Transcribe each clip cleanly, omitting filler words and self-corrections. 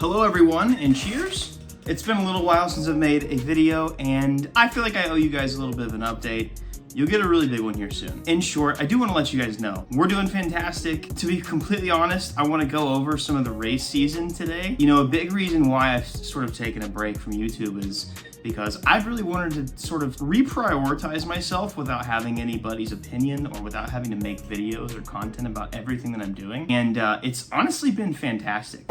Hello everyone, and cheers! It's been a little while since I've made a video, and I feel like I owe you guys a little bit of an update. You'll get a really big one here soon. In short, I do want to let you guys know, we're doing fantastic. To be completely honest, I want to go over some of the race season today. You know, a big reason why I've sort of taken a break from YouTube is because I've really wanted to sort of reprioritize myself without having anybody's opinion or without having to make videos or content about everything that I'm doing. And it's honestly been fantastic.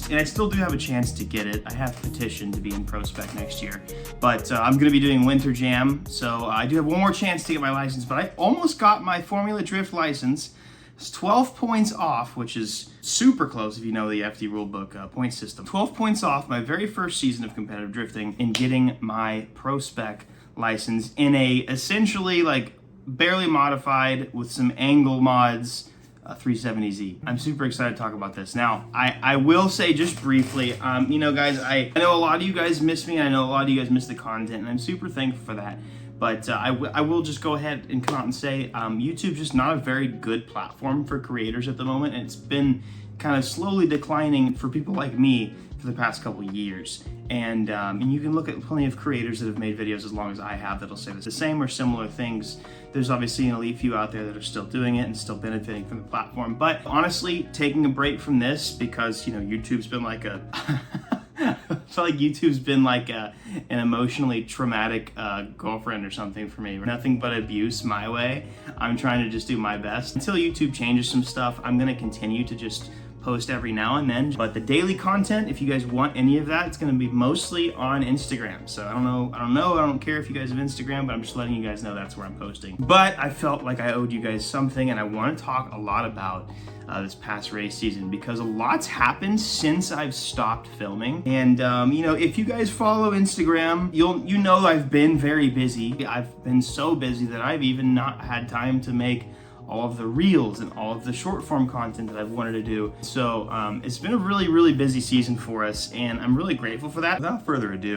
And I still do have a chance to get it. I have petitioned to be in Pro Spec next year, but I'm gonna be doing Winter Jam, so I do have one more chance to get my license, but I almost got my Formula Drift license. It's 12 points off, which is super close if you know the FD rulebook point system. 12 points off my very first season of competitive drifting in getting my Pro Spec license in a essentially like barely modified with some angle mods 370Z. I'm super excited to talk about this. Now, I will say just briefly, you know, guys, I know a lot of you guys miss me, and I know a lot of you guys miss the content, and I'm super thankful for that. But I will just go ahead and come out and say YouTube's just not a very good platform for creators at the moment, and it's been kind of slowly declining for people like me for the past couple years. And you can look at plenty of creators that have made videos as long as I have that'll say the same or similar things. There's obviously an elite few out there that are still doing it and still benefiting from the platform. But honestly, taking a break from this because, you know, YouTube's been like a I feel like YouTube's been like an emotionally traumatic girlfriend or something for me. Nothing but abuse my way. I'm trying to just do my best. Until YouTube changes some stuff, I'm gonna continue to just post every now and then. But the daily content, if you guys want any of that, it's gonna be mostly on Instagram. So I don't care if you guys have Instagram, but I'm just letting you guys know that's where I'm posting. But I felt like I owed you guys something, and I want to talk a lot about this past race season because a lot's happened since I've stopped filming. And you know, if you guys follow Instagram, you know I've been very busy. I've been so busy that I've even not had time to make all of the reels and all of the short form content that I've wanted to do. So it's been a really, really busy season for us, and I'm really grateful for that. Without further ado,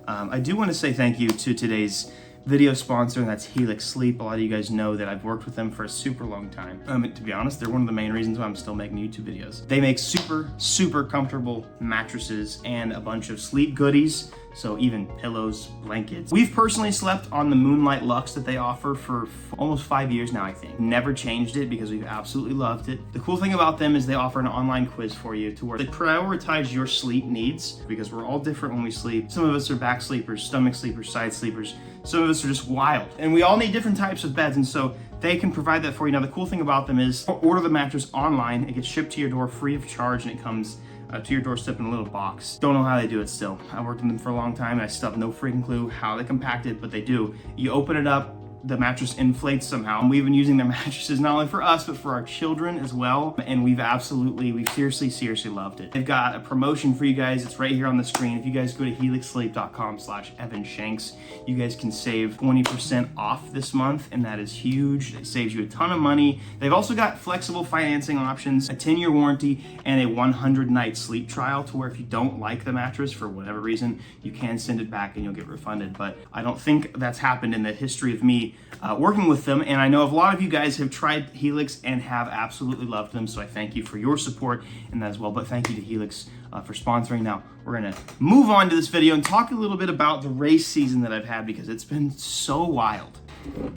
I do want to say thank you to today's video sponsor, and that's Helix Sleep. A lot of you guys know that I've worked with them for a super long time. To be honest, they're one of the main reasons why I'm still making YouTube videos. They make super, super comfortable mattresses and a bunch of sleep goodies. So even pillows, blankets. We've personally slept on the Moonlight Luxe that they offer for almost 5 years now, I think. Never changed it because we've absolutely loved it. The cool thing about them is they offer an online quiz for you to where they prioritize your sleep needs because we're all different when we sleep. Some of us are back sleepers, stomach sleepers, side sleepers. Some of us are just wild. And we all need different types of beds, and so they can provide that for you. Now, the cool thing about them is order the mattress online. It gets shipped to your door free of charge, and it comes to your doorstep in a little box. Don't know how they do it still. I worked with them for a long time, and I still have no freaking clue how they compact it, but they do. You open it up, the mattress inflates somehow. And we've been using their mattresses not only for us, but for our children as well. And we've seriously loved it. They've got a promotion for you guys. It's right here on the screen. If you guys go to helixsleep.com/EvanShanks, you guys can save 20% off this month, and that is huge. It saves you a ton of money. They've also got flexible financing options, a 10-year warranty, and a 100-night sleep trial to where if you don't like the mattress for whatever reason, you can send it back and you'll get refunded. But I don't think that's happened in the history of me working with them, and I know a lot of you guys have tried Helix and have absolutely loved them, so I thank you for your support in that as well. But thank you to Helix for sponsoring. Now we're gonna move on to this video and talk a little bit about the race season that I've had because it's been so wild.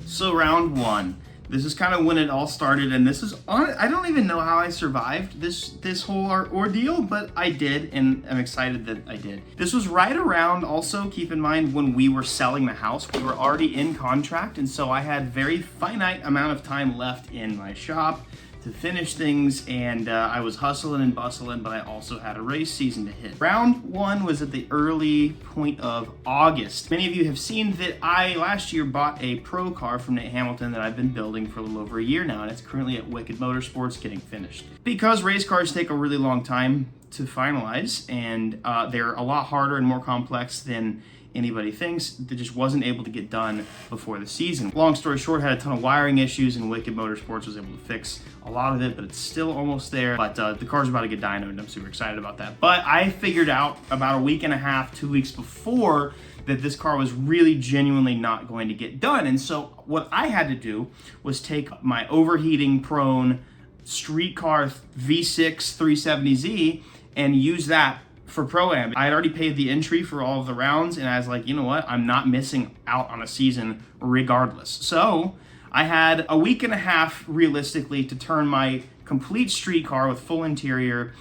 So round one. This is kind of when it all started, and this is I don't even know how I survived this whole ordeal, but I did, and I'm excited that I did. This was right around, also keep in mind, when we were selling the house. We were already in contract, and so I had very finite amount of time left in my shop to finish things, and I was hustling and bustling, but I also had a race season to hit. Round 1 was at the early point of August. Many of you have seen that I last year bought a pro car from Nate Hamilton that I've been building for a little over a year now, and it's currently at Wicked Motorsports getting finished. Because race cars take a really long time to finalize, and they're a lot harder and more complex than anybody thinks, that just wasn't able to get done before the season. Long story short, had a ton of wiring issues, and Wicked Motorsports was able to fix a lot of it, but it's still almost there. But the car's about to get dynoed, and I'm super excited about that. But I figured out about a week and a half, 2 weeks before, that this car was really genuinely not going to get done. And so what I had to do was take my overheating prone street car V6 370Z and use that for Pro-Am. I had already paid the entry for all of the rounds, and I was like, you know what? I'm not missing out on a season regardless. So I had a week and a half, realistically, to turn my complete street car with full interior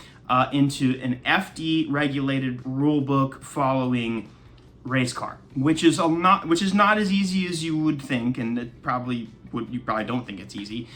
into an FD-regulated rulebook following race car, which is not as easy as you would think, and you probably don't think it's easy.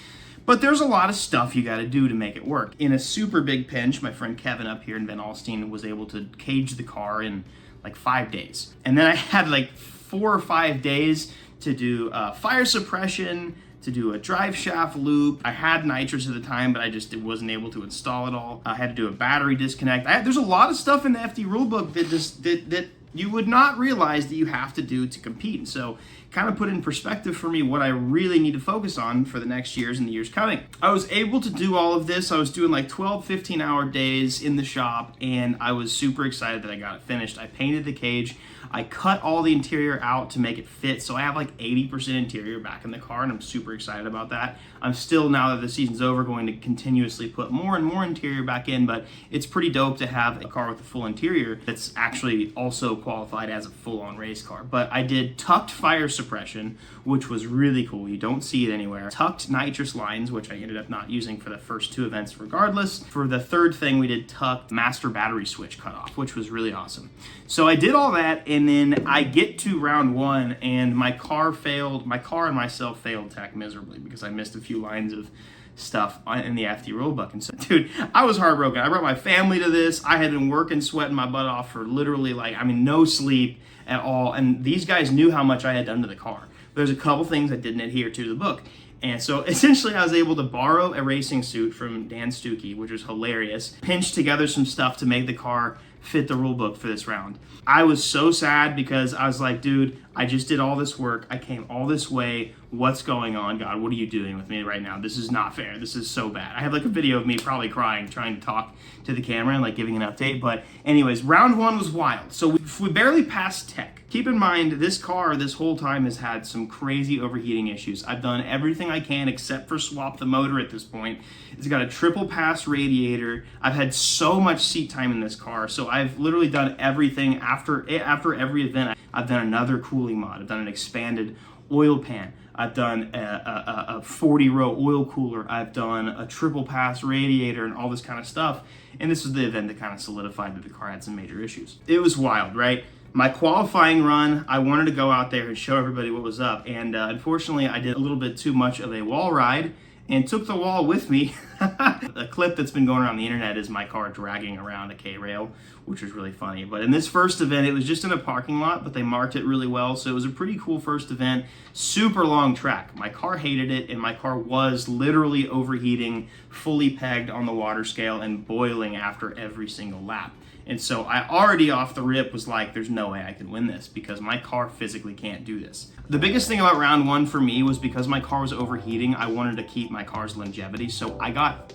But there's a lot of stuff you got to do to make it work. In a super big pinch, my friend Kevin up here in Van Alstyne was able to cage the car in like 5 days. And then I had like 4 or 5 days to do fire suppression, to do a drive shaft loop. I had nitrous at the time, but I just wasn't able to install it all. I had to do a battery disconnect. There's a lot of stuff in the FD rulebook that you would not realize that you have to do to compete. And so kind of put in perspective for me what I really need to focus on for the next years and the years coming. I was able to do all of this. I was doing like 12, 15-hour days in the shop, and I was super excited that I got it finished. I painted the cage. I cut all the interior out to make it fit, so I have like 80% interior back in the car, and I'm super excited about that. I'm still, now that the season's over, going to continuously put more and more interior back in, but it's pretty dope to have a car with a full interior that's actually also qualified as a full-on race car. But I did tucked fire suppression, which was really cool. You don't see it anywhere. Tucked nitrous lines, which I ended up not using for the first 2 events regardless. For the third thing, we did tucked master battery switch cutoff, which was really awesome. So I did all that, and then I get to round 1, and my car and myself failed tech miserably because I missed a few lines of stuff in the FD rulebook. And so, dude, I was heartbroken. I brought my family to this. I had been working, sweating my butt off for literally no sleep at all. And these guys knew how much I had done to the car. There's a couple things I didn't adhere to the book. And so essentially I was able to borrow a racing suit from Dan Stuckey, which was hilarious, pinch together some stuff to make the car fit the rule book for this round. I was so sad because I was like, dude, I just did all this work. I came all this way. What's going on, God? What are you doing with me right now? This is not fair. This is so bad. I have like a video of me probably crying, trying to talk to the camera and like giving an update. But anyways, round 1 was wild. So we barely passed tech. Keep in mind, this car this whole time has had some crazy overheating issues. I've done everything I can except for swap the motor at this point. It's got a triple pass radiator. I've had so much seat time in this car. So I've literally done everything after every event. I've done another cooling mod. I've done an expanded oil pan. I've done a 40-row oil cooler. I've done a triple pass radiator and all this kind of stuff. And this was the event that kind of solidified that the car had some major issues. It was wild, right? My qualifying run, I wanted to go out there and show everybody what was up. And unfortunately, I did a little bit too much of a wall ride and took the wall with me. A clip that's been going around the internet is my car dragging around a K-rail, which was really funny. But in this first event, it was just in a parking lot, but they marked it really well. So it was a pretty cool first event. Super long track. My car hated it, and my car was literally overheating, fully pegged on the water scale and boiling after every single lap. And so I already off the rip was like, there's no way I can win this because my car physically can't do this. The biggest thing about round 1 for me was because my car was overheating, I wanted to keep my car's longevity. So I got,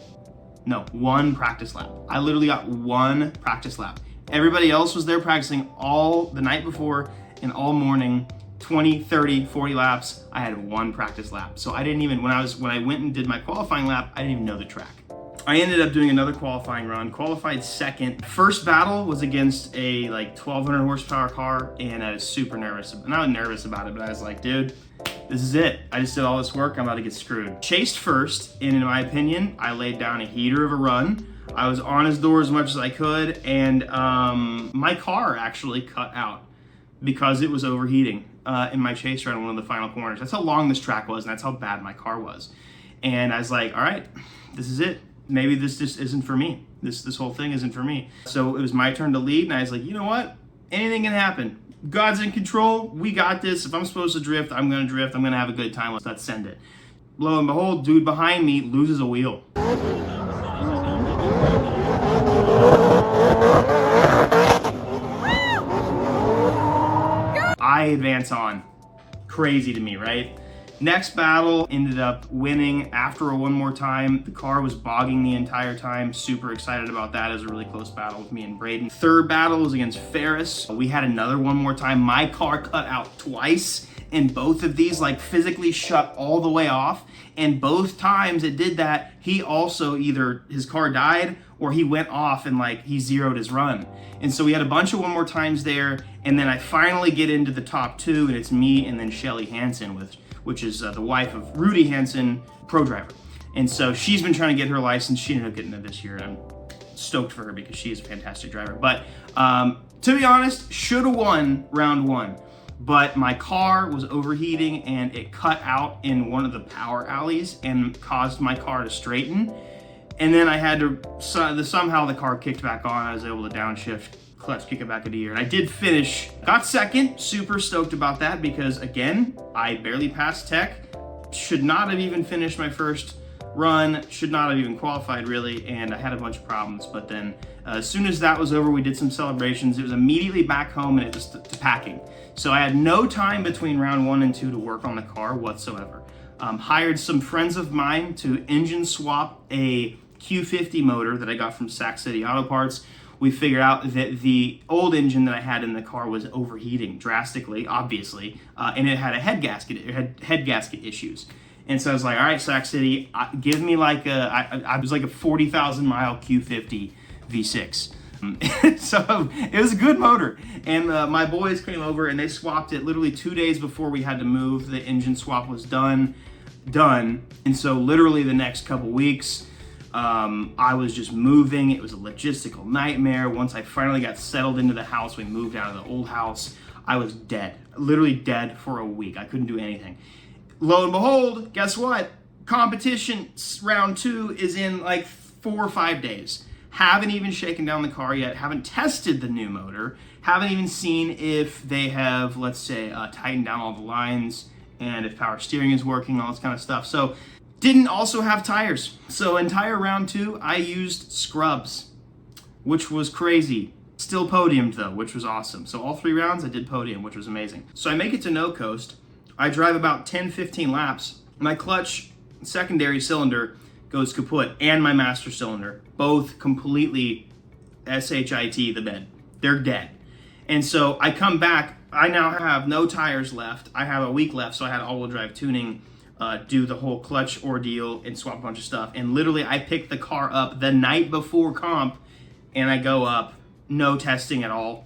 1 practice lap. I literally got 1 practice lap. Everybody else was there practicing all the night before and all morning, 20, 30, 40 laps. I had 1 practice lap. So I didn't even, when I went and did my qualifying lap, I didn't even know the track. I ended up doing another qualifying run, qualified second. First battle was against a 1,200 horsepower car, and I was super nervous. Not nervous about it, but I was like, dude, this is it. I just did all this work, I'm about to get screwed. Chased first, and in my opinion, I laid down a heater of a run. I was on his door as much as I could, and my car actually cut out because it was overheating in my chase run on one of the final corners. That's how long this track was, and that's how bad my car was. And I was like, all right, this is it. Maybe this just isn't for me. This whole thing isn't for me. So it was my turn to lead, and I was like, you know what? Anything can happen. God's in control. We got this. If I'm supposed to drift, I'm going to drift. I'm going to have a good time. Let's send it. Lo and behold, dude behind me loses a wheel. I advance on. Crazy to me, right? Next battle, ended up winning after a one more time. The car was bogging the entire time. Super excited about that. It was a really close battle with me and Braden. Third battle was against Ferris. We had another one more time. My car cut out twice, and both of these like physically shut all the way off. And both times it did that, he also either his car died or he went off and like he zeroed his run. And so we had a bunch of one more times there. And then I finally get into the top two, and it's me and then Shelly Hansen, which is the wife of Rudy Hansen, pro driver. And so she's been trying to get her license. She ended up getting it this year, and I'm stoked for her because she is a fantastic driver. But to be honest, should have won round one. But my car was overheating, and it cut out in one of the power alleys and caused my car to straighten. And then I had to, somehow the car kicked back on. I was able to downshift, clutch, kick it back into gear. And I did finish, got second, super stoked about that because again, I barely passed tech, should not have even finished my first run, should not have even qualified really, and I had a bunch of problems. But then as soon as that was over, we did some celebrations. It was immediately back home and it was to packing. So I had no time between round 1 and 2 to work on the car whatsoever. Hired some friends of mine to engine swap a Q50 motor that I got from Sac City Auto Parts. We figured out that the old engine that I had in the car was overheating drastically, obviously, and it had a head gasket. It had head gasket issues. And so I was like, all right, Sac City, give me like I was like a 40,000 mile Q50 V6. So it was a good motor. And my boys came over and they swapped it literally 2 days before we had to move. The engine swap was done. And so literally the next couple weeks, I was just moving. It was a logistical nightmare. Once I finally got settled into the house, we moved out of the old house. I was dead, literally dead for a week. I couldn't do anything. Lo and behold, guess what? Competition round 2 is in like 4 or 5 days. Haven't even shaken down the car yet. Haven't tested the new motor. Haven't even seen if they have, let's say, tightened down all the lines and if power steering is working, all this kind of stuff. So didn't also have tires. So entire round 2, I used scrubs, which was crazy. Still podiumed though, which was awesome. So all 3 rounds I did podium, which was amazing. So I make it to no coast. I drive about 10-15 laps. My clutch secondary cylinder goes kaput, and my master cylinder, both completely SHIT the bed. They're dead. And so I come back, I now have no tires left. I have a week left, so I had all-wheel drive tuning, do the whole clutch ordeal and swap a bunch of stuff. And literally I picked the car up the night before comp, and I go up, no testing at all.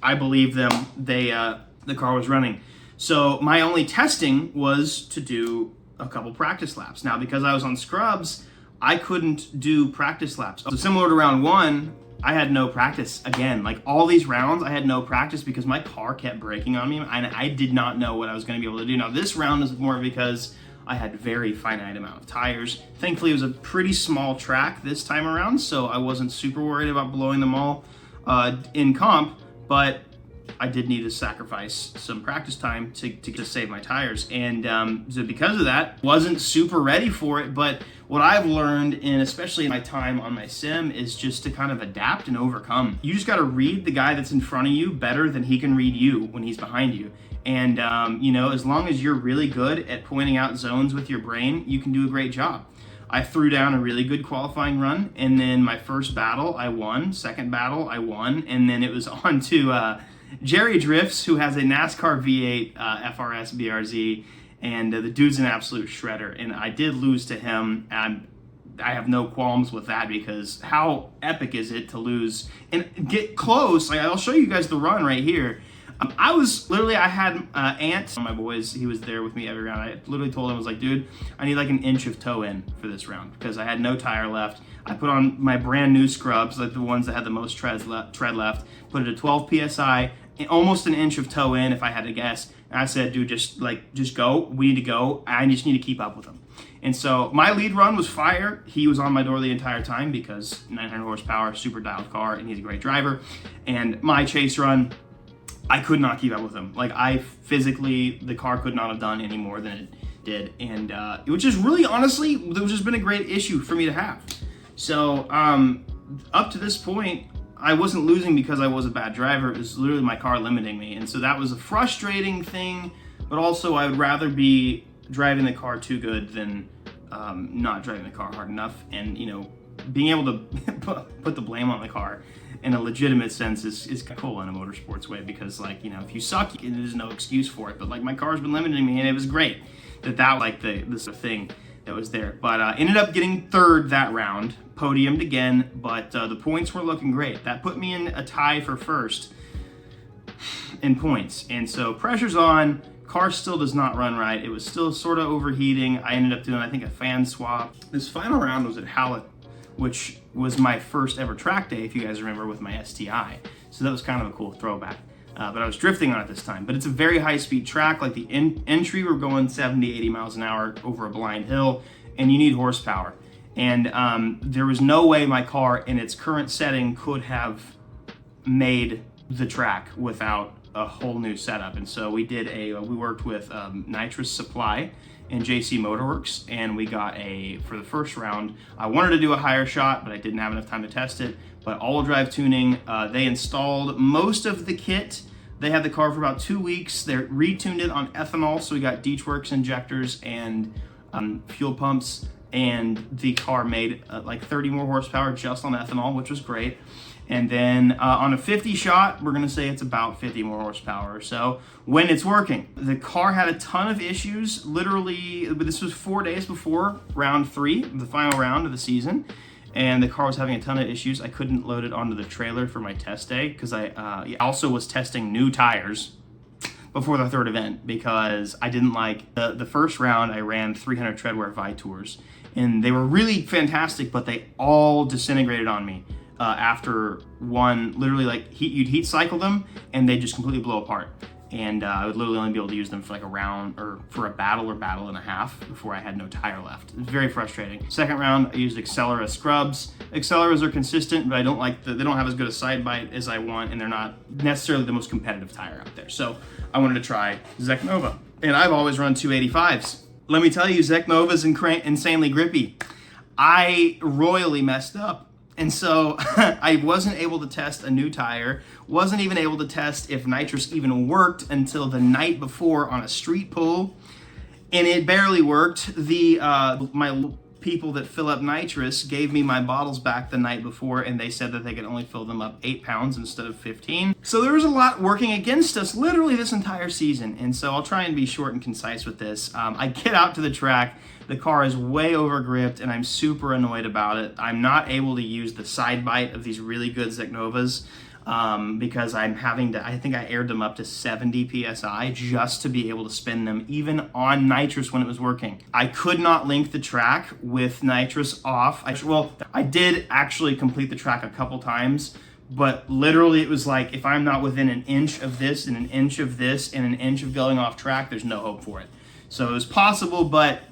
I believe them, the car was running. So my only testing was to do a couple practice laps. Now, because I was on scrubs, I couldn't do practice laps. So similar to round 1, I had no practice again. Like all these rounds, I had no practice because my car kept braking on me and I did not know what I was gonna be able to do. Now this round is more because I had very finite amount of tires. Thankfully, it was a pretty small track this time around, so I wasn't super worried about blowing them all in comp, but I did need to sacrifice some practice time to save my tires. And so because of that, wasn't super ready for it. But what I've learned, and especially in my time on my sim, is just to kind of adapt and overcome. You just got to read the guy that's in front of you better than he can read you when he's behind you. And, you know, as long as you're really good at pointing out zones with your brain, you can do a great job. I threw down a really good qualifying run, and then my first battle, I won. Second battle, I won. And then it was on to Jerry Drifts, who has a NASCAR V8 FRS BRZ, and the dude's an absolute shredder. And I did lose to him, and I have no qualms with that because how epic is it to lose and get close? Like, I'll show you guys the run right here. I had Ant, one of my boys, he was there with me every round. I literally told him, I was like, dude, I need like an inch of toe in for this round because I had no tire left. I put on my brand new scrubs, like the ones that had the most tread left, put it at 12 PSI, almost an inch of toe in if I had to guess. And I said, dude, just go. We need to go. I just need to keep up with him. And so my lead run was fire. He was on my door the entire time because 900 horsepower, super dialed car, and he's a great driver. And my chase run, I could not keep up with him. Like, I physically, the car could not have done any more than it did. And which is really, honestly, which has been a great issue for me to have. So up to this point, I wasn't losing because I was a bad driver. It was literally my car limiting me. And so that was a frustrating thing, but also I would rather be driving the car too good than not driving the car hard enough. And, you know, being able to put the blame on the car in a legitimate sense is cool in a motorsports way, because, like, you know, if you suck, there's no excuse for it. But, like, my car's been limiting me, and it was great that like this thing that was there. But ended up getting third that round, podiumed again, but the points were looking great. That put me in a tie for first in points. And so pressure's on. Car still does not run right. It was still sort of overheating. I ended up doing, I think, a fan swap. This final round was at Hallett, which was my first ever track day, if you guys remember, with my STI. So that was kind of a cool throwback. But I was drifting on it this time. But it's a very high-speed track. Like, the entry, we're going 70, 80 miles an hour over a blind hill, and you need horsepower. And there was no way my car in its current setting could have made the track without a whole new setup. And so we worked with Nitrous Supply and JC Motorworks, and we got for the first round, I wanted to do a higher shot, but I didn't have enough time to test it. But all-wheel drive tuning, they installed most of the kit. They had the car for about 2 weeks. They retuned it on ethanol, so we got Deechworks injectors and fuel pumps, and the car made like 30 more horsepower just on ethanol, which was great. And then on a 50 shot, we're gonna say it's about 50 more horsepower or so when it's working. The car had a ton of issues, literally, but this was 4 days before round 3, the final round of the season. And the car was having a ton of issues. I couldn't load it onto the trailer for my test day because I also was testing new tires before the third event, because I didn't like the first round. I ran 300 treadwear Vitours, and they were really fantastic, but they all disintegrated on me after one. Literally, like, you'd heat cycle them and they just completely blow apart. And I would literally only be able to use them for like a round or for a battle or battle and a half before I had no tire left. It was very frustrating. Second round, I used Accelera scrubs. Acceleras are consistent, but I don't like they don't have as good a side bite as I want, and they're not necessarily the most competitive tire out there. So I wanted to try Zek Nova. And I've always run 285s. Let me tell you, Zek Nova's insanely grippy. I royally messed up. And so I wasn't able to test a new tire, wasn't even able to test if nitrous even worked until the night before on a street pull, and it barely worked. My people that fill up nitrous gave me my bottles back the night before, and they said that they could only fill them up 8 pounds instead of 15. So there was a lot working against us literally this entire season, and so I'll try and be short and concise with this. I get out to the track. The car is way over gripped, and I'm super annoyed about it. I'm not able to use the side bite of these really good Zek Novas because I'm having to, I think I aired them up to 70 PSI just to be able to spin them even on nitrous when it was working. I could not link the track with nitrous off. I did actually complete the track a couple times, but literally it was like, if I'm not within an inch of this and an inch of this and an inch of going off track, there's no hope for it. So it was possible, but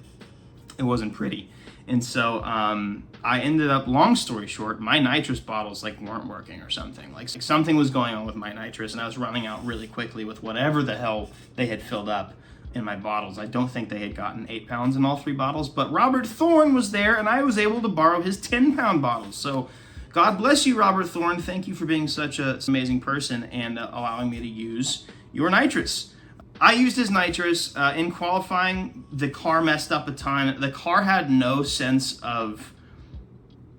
it wasn't pretty. And so I ended up, long story short, my nitrous bottles like weren't working or something. Like something was going on with my nitrous, and I was running out really quickly with whatever the hell they had filled up in my bottles. I don't think they had gotten 8 pounds in all 3 bottles, but Robert Thorne was there, and I was able to borrow his 10-pound bottles. So God bless you, Robert Thorne. Thank you for being such an amazing person and allowing me to use your nitrous. I used his nitrous in qualifying. The car messed up a ton. The car had no sense of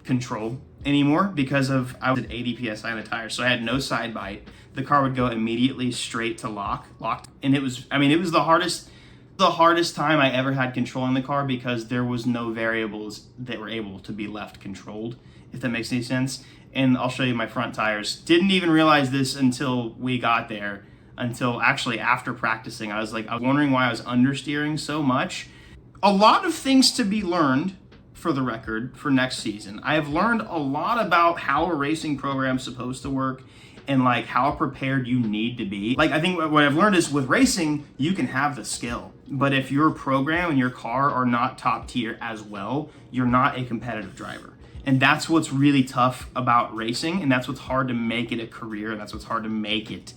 control anymore because I was at 80 PSI on the tire, so I had no side bite. The car would go immediately straight to locked, and it was the hardest time I ever had controlling the car because there was no variables that were able to be left controlled, if that makes any sense. And I'll show you my front tires. Didn't even realize this until we got there. Until actually after practicing, I was wondering why I was understeering so much. A lot of things to be learned, for the record, for next season. I have learned a lot about how a racing program is supposed to work, and like how prepared you need to be. Like, I think what I've learned is with racing, you can have the skill, but if your program and your car are not top tier as well, you're not a competitive driver. And that's what's really tough about racing, and that's what's hard to make it a career, and that's what's hard to make it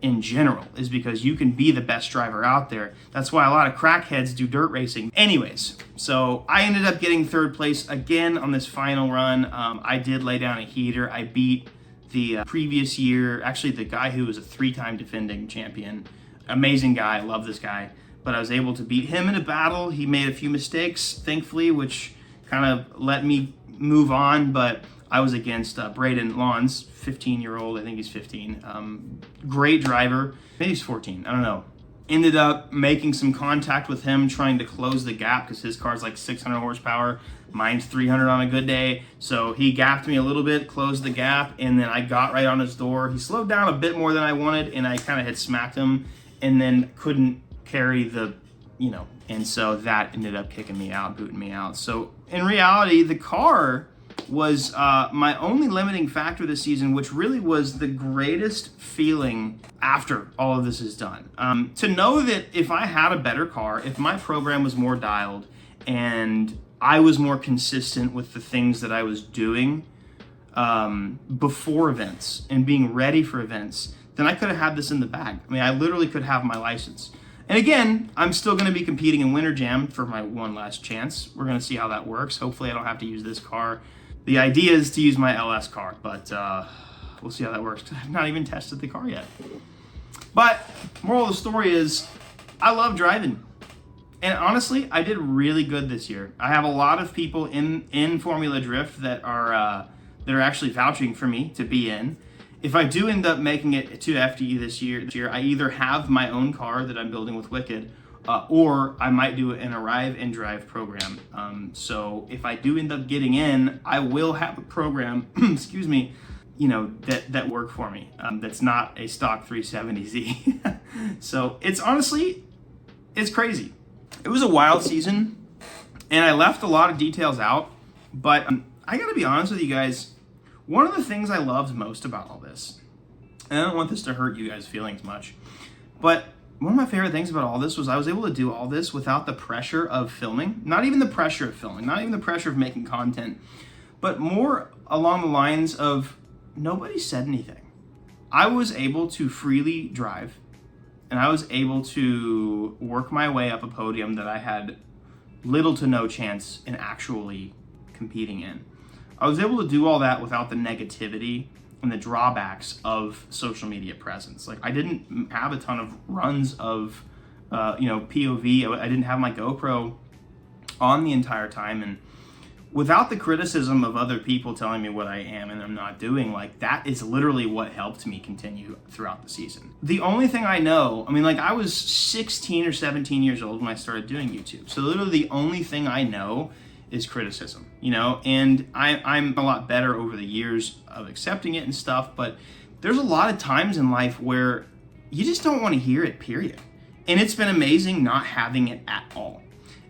in general, is because you can be the best driver out there. That's why a lot of crackheads do dirt racing. Anyways, so I ended up getting third place again on this final run. I did lay down a heater. I beat the previous year, actually the guy who was a 3-time defending champion. Amazing guy, love this guy. But I was able to beat him in a battle. He made a few mistakes, thankfully, which kind of let me move on, but I was against Braden Lawns, 15-year-old, I think he's 15. Great driver, maybe he's 14, I don't know. Ended up making some contact with him, trying to close the gap because his car's like 600 horsepower, mine's 300 on a good day. So he gapped me a little bit, closed the gap, and then I got right on his door. He slowed down a bit more than I wanted, and I kind of had smacked him, and then couldn't carry the, and so that ended up kicking me out, booting me out. So in reality, the car was my only limiting factor this season, which really was the greatest feeling after all of this is done. To know that if I had a better car, if my program was more dialed, and I was more consistent with the things that I was doing before events and being ready for events, then I could have had this in the bag. I mean, I literally could have my license. And again, I'm still going to be competing in Winter Jam for my one last chance. We're going to see how that works. Hopefully I don't have to use this car. The idea is to use my LS car, but we'll see how that works. I've not even tested the car yet. But moral of the story is, I love driving. And honestly, I did really good this year. I have a lot of people in Formula Drift that are actually vouching for me to be in. If I do end up making it to FDE this year, I either have my own car that I'm building with Wicked, or I might do an arrive and drive program. So if I do end up getting in, I will have a program, excuse me, that work for me. That's not a stock 370Z. So it's crazy. It was a wild season, and I left a lot of details out, but I gotta be honest with you guys. One of the things I loved most about all this, and I don't want this to hurt you guys' feelings much, but one of my favorite things about all this was I was able to do all this without the pressure of filming. Not even the pressure of filming, not even the pressure of making content, but more along the lines of nobody said anything. I was able to freely drive, and I was able to work my way up a podium that I had little to no chance in actually competing in. I was able to do all that without the negativity and the drawbacks of social media presence. Like, I didn't have a ton of runs of, POV. I didn't have my GoPro on the entire time. And without the criticism of other people telling me what I am and I'm not doing, like, that is literally what helped me continue throughout the season. The only thing I know, I was 16 or 17 years old when I started doing YouTube. So literally the only thing I know is criticism, and I'm a lot better over the years of accepting it and stuff, but there's a lot of times in life where you just don't want to hear it, period. And it's been amazing not having it at all.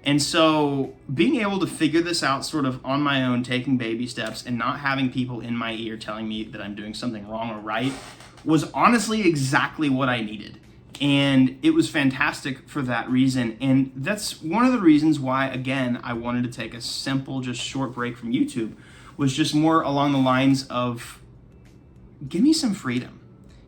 And so being able to figure this out sort of on my own, taking baby steps, and not having people in my ear telling me that I'm doing something wrong or right was honestly exactly what I needed. And it was fantastic for that reason. And that's one of the reasons why, again, I wanted to take a simple, just short break from YouTube, was just more along the lines of, give me some freedom.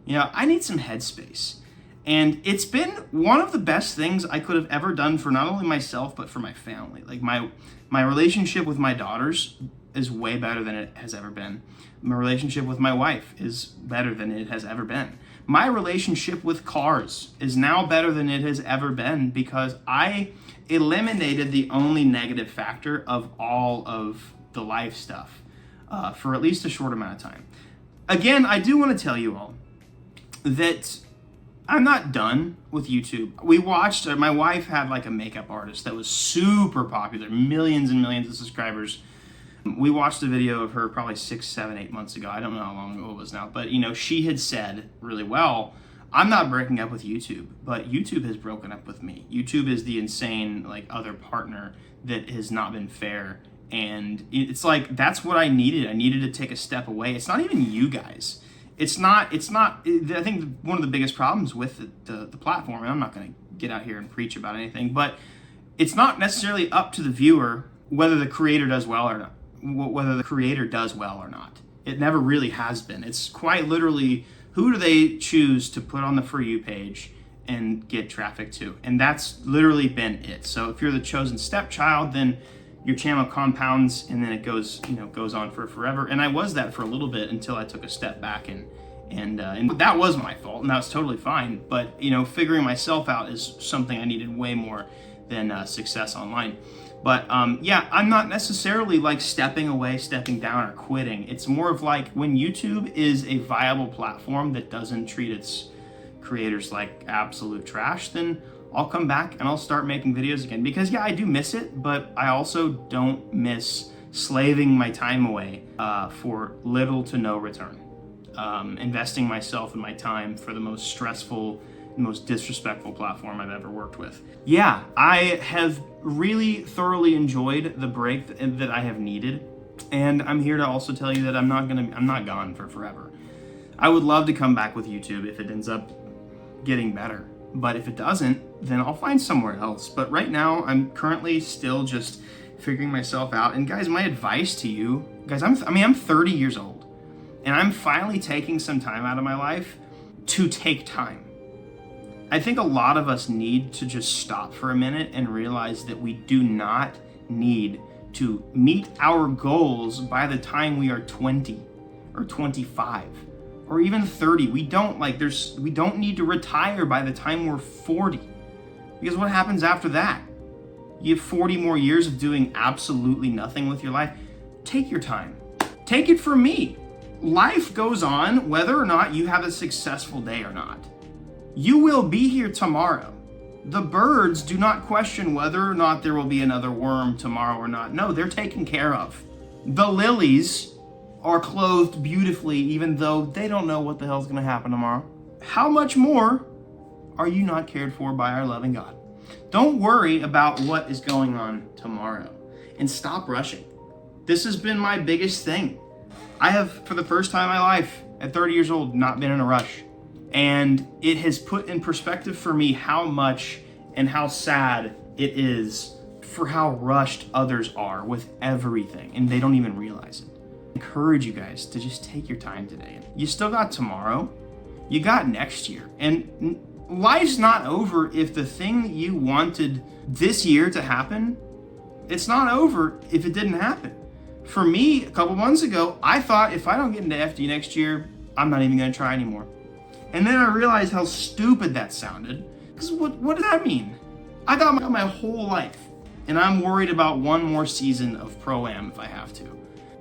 I need some headspace. And it's been one of the best things I could have ever done for not only myself, but for my family. Like, my relationship with my daughters is way better than it has ever been. My relationship with my wife is better than it has ever been. My relationship with cars is now better than it has ever been because I eliminated the only negative factor of all of the life stuff for at least a short amount of time. Again, I do want to tell you all that I'm not done with YouTube. We watched, my wife had like a makeup artist that was super popular, millions and millions of subscribers. We watched a video of her probably 6, 7, 8 months ago. I don't know how long ago it was now, but she had said really well, I'm not breaking up with YouTube, but YouTube has broken up with me. YouTube is the insane other partner that has not been fair. And it's like, that's what I needed. I needed to take a step away. It's not even you guys. it's not, I think one of the biggest problems with the platform, and I'm not going to get out here and preach about anything, but it's not necessarily up to the viewer whether the creator does well or not, whether the creator does well or not. It never really has been. It's quite literally, who do they choose to put on the For You page and get traffic to? And that's literally been it. So if you're the chosen stepchild, then your channel compounds, and then it goes on for forever. And I was that for a little bit until I took a step back, and that was my fault, and that was totally fine. But figuring myself out is something I needed way more than success online. But yeah, I'm not necessarily like stepping away, stepping down, or quitting. It's more of like, when YouTube is a viable platform that doesn't treat its creators like absolute trash, then I'll come back and I'll start making videos again. Because yeah, I do miss it, but I also don't miss slaving my time away for little to no return. Investing myself and my time for the most stressful, most disrespectful platform I've ever worked with. Yeah, I have really thoroughly enjoyed the break that I have needed, and I'm here to also tell you that I'm not gone for forever. I would love to come back with YouTube if it ends up getting better, but if it doesn't, then I'll find somewhere else. But right now, I'm currently still just figuring myself out. And guys, my advice to you guys, I'm 30 years old, and I'm finally taking some time out of my life to take time. I think a lot of us need to just stop for a minute and realize that we do not need to meet our goals by the time we are 20 or 25 or even 30. We don't need to retire by the time we're 40, because what happens after that? You have 40 more years of doing absolutely nothing with your life. Take your time. Take it from me. Life goes on whether or not you have a successful day or not. You will be here tomorrow. The birds do not question whether or not there will be another worm tomorrow or not. No, they're taken care of. The lilies are clothed beautifully even though they don't know what the hell's going to happen tomorrow. How much more are you not cared for by our loving God? Don't worry about what is going on tomorrow, and stop rushing. This has been my biggest thing. I have, for the first time in my life, at 30 years old, not been in a rush. And it has put in perspective for me how much and how sad it is for how rushed others are with everything, and they don't even realize it. I encourage you guys to just take your time today. You still got tomorrow, you got next year, and life's not over. If the thing that you wanted this year to happen, it's not over if it didn't happen. For me, a couple months ago, I thought if I don't get into FD next year, I'm not even going to try anymore. And then I realized how stupid that sounded. Because what does that mean? I got my whole life, and I'm worried about one more season of Pro-Am if I have to.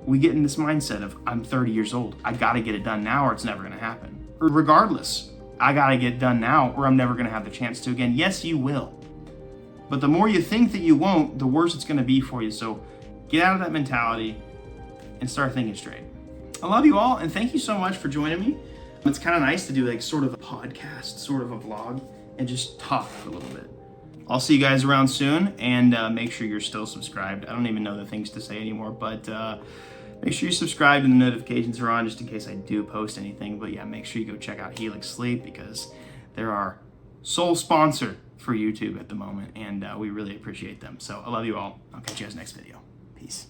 We get in this mindset of, I'm 30 years old. I got to get it done now or it's never going to happen. Or regardless, I got to get it done now or I'm never going to have the chance to again. Yes, you will. But the more you think that you won't, the worse it's going to be for you. So get out of that mentality and start thinking straight. I love you all, and thank you so much for joining me. It's kind of nice to do like sort of a podcast, sort of a vlog, and just talk for a little bit. I'll see you guys around soon, and make sure you're still subscribed. I don't even know the things to say anymore, but make sure you're subscribed and the notifications are on just in case I do post anything. But yeah, make sure you go check out Helix Sleep, because they're our sole sponsor for YouTube at the moment, and we really appreciate them. So I love you all. I'll catch you guys next video. Peace.